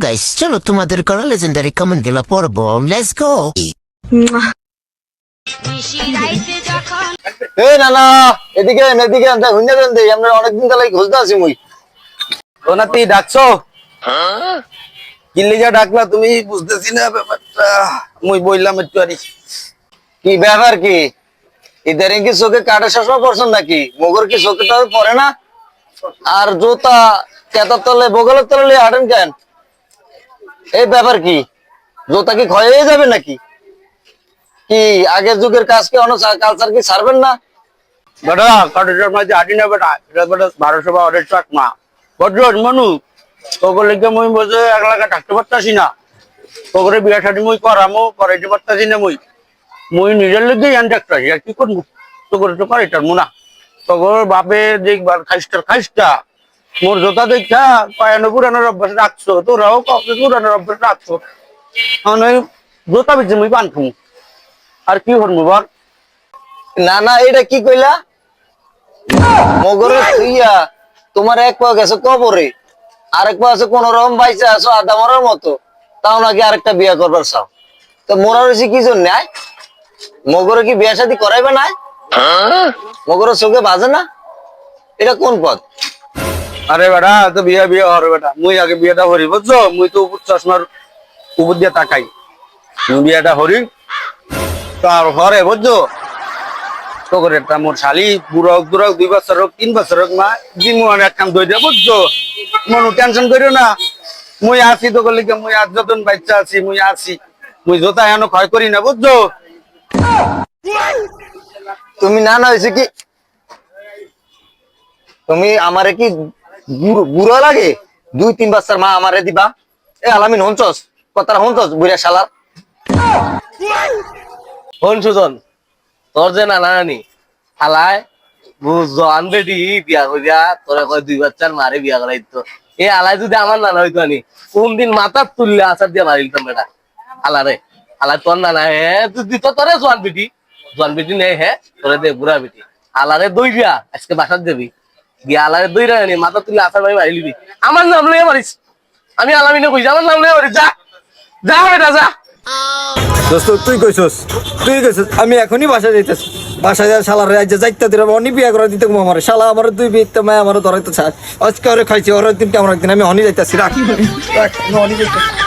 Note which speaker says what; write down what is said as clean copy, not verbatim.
Speaker 1: Guys, চলো তোমাদের করা লেজেন্ডারি কমেন্ট গুলো পড়বো। Let's go.
Speaker 2: এই না না, এদিকে এদিকে হুইনা দেন দেই, আমরা অনেকদিন ধরে খুঁজতে আছি মুই। ও না তুই ডাকছো? কি লিগা ডাকলা তুমি বুঝতেছি না ব্যাপারটা। মুই বললাম একটু আরি। কি ব্যাপার কি? ইদারিং কি চোখে কাটা চশমা পড়ছেন নাকি? মগর কি চোখে পড়ে না? আর জুতা কেতার তলে বগলের তলে হাঁটেন কেন? এই ব্যাপার কি? জুতা কি ক্ষয় হয়ে যাবে নাকি? কি আগের যুগের কাজ কি কালচার কি ছাড়বেন না? বেটা কাটার মাঝে হাঁটি না বেটা, এটা বেটা 1200 বা 1.5 টাকা না বজ্র মনু তোগুলো লিখে মুই বসে 1 লাখ থাকতে পারতাছি না। তোগরে বিয়া শাদী মুই করামো করাইতে পারতাছি না। মুই নিজের লিখে জান ডাক্তারছি আর কি করবো। তোগরে তো করাইতাম না। তোগর বাপে দেখবার খাইস্টা মোর জোতা দেখা কয়ানো পুরানোর অভ্যাস রাখছো, তোরাও কবে পুরানোর অভ্যাস রাখছো। মানে জোতা বেচে মুই পান খামু আর কি করবো বল? না না, এটা কি কইলা? মগরে তুইয়া তোমার এক পা গেছে কবরে, আরেক পা আছে কোন রকম বাইচে আছো আদা মরার মতো, তাও নাকি আরেকটা বিয়া করবার চাও। তো মোরা রয়েছে কি জন্য? মগরে কি বিয়া শাদী করাইবে না? মগরের চোখে বাজে না? এটা কোন পথ? আরে বেটা তো বিয়া বিয়া হরে বেটা, মুই আগে বিয়াটা হরি বুঝছো। মুই তো উপর চশমার উপর দিয়ে তাকাই, বিয়াটা হরি তার ঘরে বুঝছো। তোকে মোর শালি বুড়ক দুরক 2 বছর হোক 3 বছর হোক মা দিন এক কাম দই দেয় বুঝছো। মনু টেনশন করিও না, মুই আছি তোকে লিখে। মুই আজ যতন বাচ্চা আছি মুই আছি। মুই জোতা এখনো ক্ষয় করি না বুঝছো। তুমি না না হয়েছে কি? তুমি আমারে কি বুড়ো লাগে? 2-3 বছর মা আমারে দিবা? এ আলামিন হনছস কথাটা হনছস বুড়া শালা।
Speaker 3: হন সুজন, তোর যে নানা নানি হালায় জোয়ান বেটি বিয়া করিয়া তোরে কয় 2 বাচ্চার মারে বিয়া করাই তো। এ আলাই যদি আমার নানা হইতো আনি কোন দিন মাথা তুললে আচার দিয়ে মারিলতাম বেটা। হালারে হালায় তোর নানা হে তুই দিত তোরে জোয়ান বেটি নেই হে তোরে দে বুড়া বেটি। হালারে দই বিয়া আজকে বাসার দেবি গিয়া আলারে দই রানি মাথা তুললে আচার মারি মারিলিবি। আমার নাম লইয়া মারিস, আমি আলামিনে কইছি আমার নাম লইয়া মারিস। যা যা বেটা যা।
Speaker 4: দোস্ত তুই কইছস আমি এখনই বাসা যাইতেছি। বাসা যা শালার রাজ্যে যাইতে দিলে অনি বিয়া করে দিতে আমার শালা আমার 2 বিয়ে মায় আমার ধরাইতে চায়। আজকে ওরে খাইছি ওর দিন কেমন একদিন আমি অনি যাইতেছি। রাখি অনি যাইতেছি।